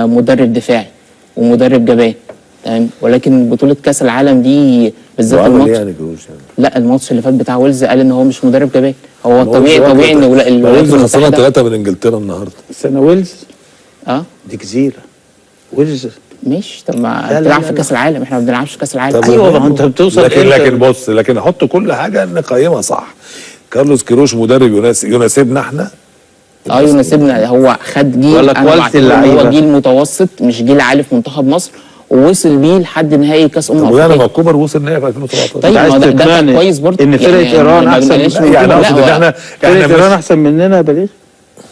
مدرب دفاعي ومدرب جبان، تمام. ولكن بطوله كاس العالم دي بالذات الماتش يعني كروش يعني. لا الماتش اللي فات بتاع ويلز قال ان هو مش مدرب جبان، هو طبيعي ان ويلز خسرنا 3 من انجلترا النهارده. استنى ويلز دي جزيره ويلز ماشي. طب ما بتلعب في كاس العالم، احنا ما بنلعبش في كاس العالم. ايوه ما انت بتوصل لكن بص، لكن حط كل حاجه نقيمها صح. كارلوس كيروش مدرب يناسبنا احنا. يناسبنا، هو خد جيل، ولا كواليتي اللعيبه، هو جيل متوسط مش جيل عالي في منتخب مصر، ووصل بيه لحد نهائي كاس افريقيا. طب ما كوبر وصل نهائي في 2017. طيب ما ده كان كويس برضه ان فرقه ايران احسن يعني اقصد ان احنا فرقه ايران احسن مننا يا بليغ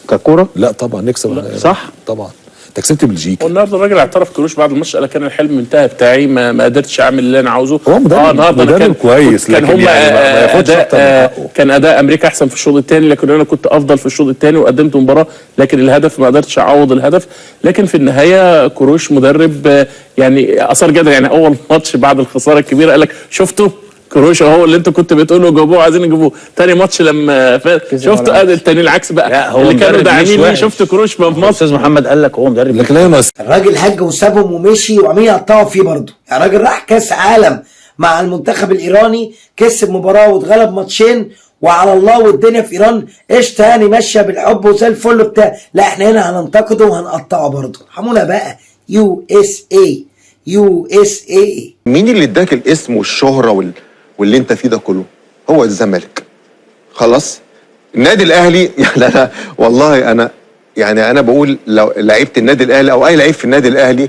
ككوره. لا طبعا نكسب صح طبعا. انت كسبت بلجيكا. والنهارده الراجل اعترف كروش بعد الماتش، قال كان الحلم انتهى بتاعي، ما قدرتش اعمل اللي انا عاوزه. هو مدرب كويس، كان هم يعني ما ياخدش اكتر من حقه. كان اداء امريكا احسن في الشوط الثاني، لكن انا كنت افضل في الشوط الثاني وقدمت مباراه، لكن الهدف ما قدرتش اعوض الهدف. لكن في النهايه كروش مدرب يعني اثار جدل، يعني اول ماتش بعد الخساره الكبيره قال لك شفتوا كروش هو اللي انتوا كنتوا بتقولوا جابوه عايزين نجيبوه. تاني ماتش لما شفتوا التاني العكس بقى اللي كانوا داعمين شفت كروش في مصر. استاذ محمد قال لك هو مدرب، لكن الراجل هج وسابهم ومشي وعمالين يقطعوا فيه برضه. يعني الراجل راح كاس عالم مع المنتخب الايراني، كسب مباراه واتغلب ماتشين وعلى الله، والدنيا في ايران قشطه يعني ماشيه بالحب وزي الفل بتاع. لا احنا هنا هننتقده وهنقطعه برضه. ارحمونا بقى. USA مين اللي اداك الاسم والشهره واللي انت فيه ده كله؟ هو الزمالك. خلاص النادي الاهلي يعني انا والله انا بقول لو لعيبه النادي الاهلي او اي لعيب في النادي الاهلي،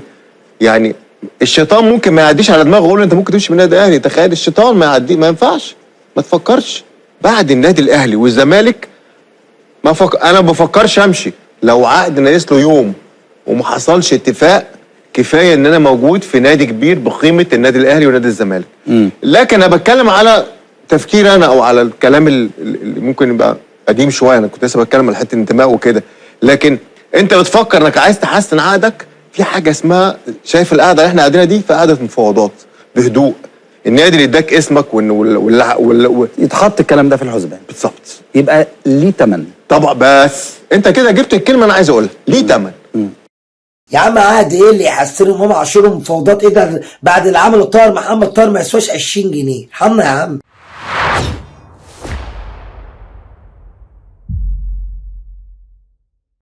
يعني الشيطان ممكن ما يعديش على دماغه يقول انت ممكن تمشي من النادي الاهلي. تخيل الشيطان ما يعدي، ما ينفعش، ما تفكرش بعد النادي الاهلي والزمالك. انا ما بفكرش امشي لو عقد ناقص له يوم وما حصلش اتفاق. كفايه ان انا موجود في نادي كبير بقيمه النادي الاهلي ونادي الزمالك. لكن انا بتكلم على تفكير انا او على الكلام اللي ممكن يبقى قديم شويه. انا كنت لسه بتكلم على حته انتماء وكده، لكن انت بتفكر انك عايز تحسن عقدك في حاجه اسمها، شايف القعده اللي احنا قاعدينها دي في قعده مفاوضات بهدوء. النادي اللي اداك اسمك يتحط الكلام ده في الحسبان بالظبط، يبقى ليه ثمن طبعا. بس انت كده جبت الكلمه انا عايز اقولها، ليه ثمن. يا عم عقد ايه اللي يحسنوا امام عاشور؟ مفاوضات ايه ده؟ بعد اللي عمله طاهر محمد طاهر ما يسواش 20 جنيه. ارحمنا يا عم.